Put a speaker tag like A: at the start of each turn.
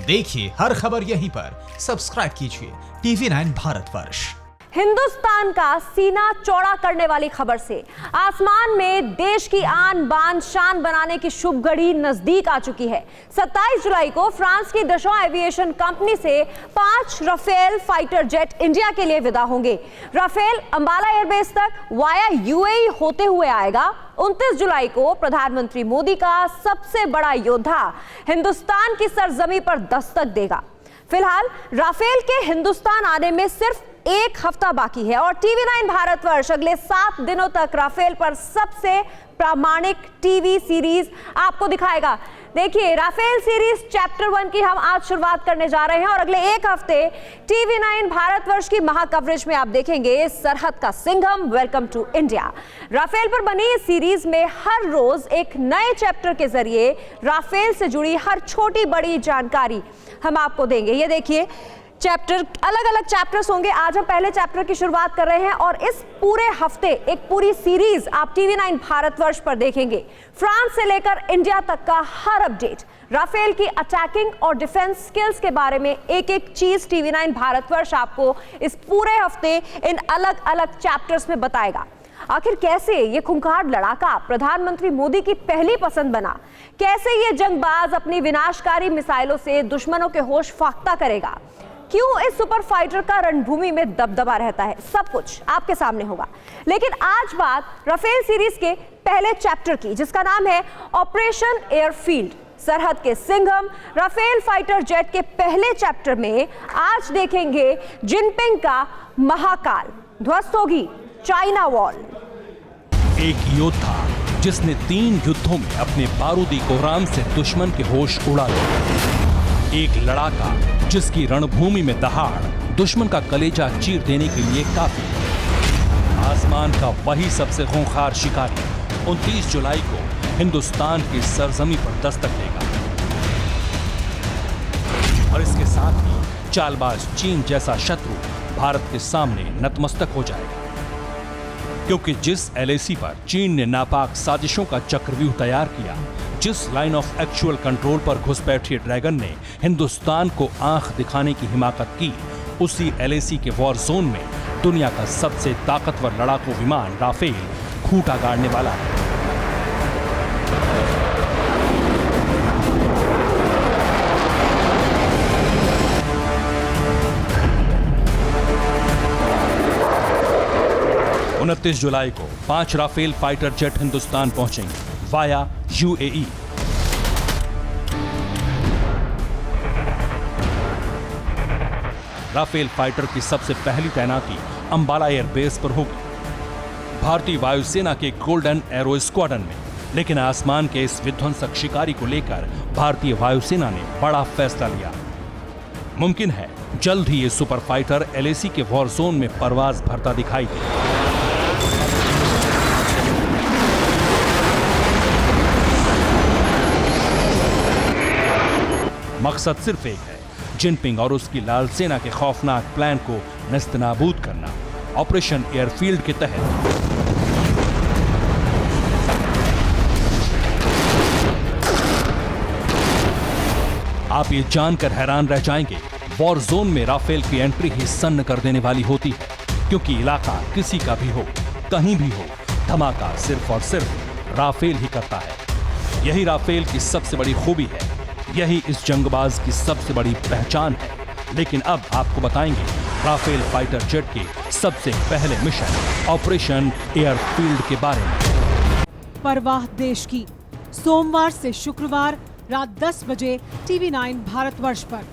A: देखिए हर खबर यहीं पर। सब्सक्राइब कीजिए TV9 भारतवर्ष।
B: हिंदुस्तान का सीना चौड़ा करने वाली खबर से आसमान में देश की आन बान शान बनाने की शुभ घड़ी नजदीक आ चुकी है। 27 जुलाई को फ्रांस की दशॉ एविएशन कंपनी से 5 राफेल फाइटर जेट इंडिया के लिए विदा होंगे। राफेल अंबाला एयरबेस तक वाया यूएई होते हुए आएगा। 29 जुलाई को प्रधानमंत्री मोदी का सबसे बड़ा योद्धा हिंदुस्तान की सरजमी पर दस्तक देगा। फिलहाल राफेल के हिंदुस्तान आने में सिर्फ एक हफ्ता बाकी है और TV9 भारतवर्ष अगले 7 दिनों तक राफेल पर सबसे प्रामाणिक टीवी सीरीज आपको दिखाएगा। देखिए, राफेल सीरीज चैप्टर 1 की हम आज शुरुआत करने जा रहे हैं और अगले एक हफ्ते TV9 भारतवर्ष की महाकवरेज में आप देखेंगे सरहद का Singham, welcome to India. Rafale पर बनी इस सीरीज में हर रोज एक नए चैप्टर के जरिए राफेल से जुड़ी हर छोटी बड़ी जानकारी हम आपको देंगे। ये देखिए, चैप्टर अलग अलग चैप्टर्स होंगे। आज हम पहले चैप्टर की शुरुआत कर रहे हैं और इस पूरे हफ्ते एक पूरी सीरीज आप TV9 भारतवर्ष पर देखेंगे। फ्रांस से लेकर इंडिया तक का हर अपडेट, राफेल की अटैकिंग और डिफेंस स्किल्स के बारे में एक एक चीज TV9 भारतवर्ष आपको इस पूरे हफ्ते इन अलग अलग चैप्टर्स में बताएगा। आखिर कैसे ये खूंखार लड़ाका प्रधानमंत्री मोदी की पहली पसंद बना, कैसे ये जंगबाज अपनी विनाशकारी मिसाइलों से दुश्मनों के होश फाख्ता करेगा, क्यों इस सुपर फाइटर का रणभूमि में दबदबा रहता है, सब कुछ आपके सामने होगा। लेकिन आज बात राफेल सीरीज के पहले चैप्टर की, जिसका नाम है ऑपरेशन एयरफील्ड। सरहद के सिंघम राफेल फाइटर जेट के पहले चैप्टर में आज देखेंगे जिनपिंग का महाकाल, ध्वस्त होगी चाइना वॉल।
C: एक योद्धा जिसने 3 युद्धों में अपने बारूदी कोहराम से दुश्मन के होश उड़ा दिए। एक लड़ाका जिसकी रणभूमि में दहाड़ दुश्मन का कलेजा चीर देने के लिए काफी है। आसमान का वही सबसे खूंखार शिकारी 29 जुलाई को हिंदुस्तान की सरजमी पर दस्तक देगा और इसके साथ ही चालबाज चीन जैसा शत्रु भारत के सामने नतमस्तक हो जाएगा। क्योंकि जिस LAC पर चीन ने नापाक साजिशों का चक्रव्यूह तैयार किया, जिस लाइन ऑफ एक्चुअल कंट्रोल पर घुसपैठिए ड्रैगन ने हिंदुस्तान को आंख दिखाने की हिमाकत की, उसी LAC के वॉर जोन में दुनिया का सबसे ताकतवर लड़ाकू विमान राफेल खूंटा गाड़ने वाला है। उनतीस जुलाई को 5 राफेल फाइटर जेट हिंदुस्तान पहुंचेंगे वाया UAE। राफेल फाइटर की सबसे पहली तैनाती अंबाला एयरबेस पर होगी, भारतीय वायुसेना के गोल्डन एरो स्क्वाड्रन में। लेकिन आसमान के इस विध्वंसक शिकारी को लेकर भारतीय वायुसेना ने बड़ा फैसला लिया। मुमकिन है जल्द ही ये सुपर फाइटर LAC के वॉर जोन में परवाज भरता दिखाई दे। मकसद सिर्फ एक है, जिनपिंग और उसकी लाल सेना के खौफनाक प्लान को नस्तनाबूद करना। ऑपरेशन एयरफील्ड के तहत आप ये जानकर हैरान रह जाएंगे, वॉर जोन में राफेल की एंट्री ही सन्न कर देने वाली होती है। क्योंकि इलाका किसी का भी हो, कहीं भी हो, धमाका सिर्फ और सिर्फ राफेल ही करता है। यही राफेल की सबसे बड़ी खूबी है, यही इस जंगबाज की सबसे बड़ी पहचान है। लेकिन अब आपको बताएंगे राफेल फाइटर जेट के सबसे पहले मिशन ऑपरेशन एयरफील्ड के बारे में।
D: परवाह देश की, सोमवार से शुक्रवार रात 10 बजे TV9 भारतवर्ष पर।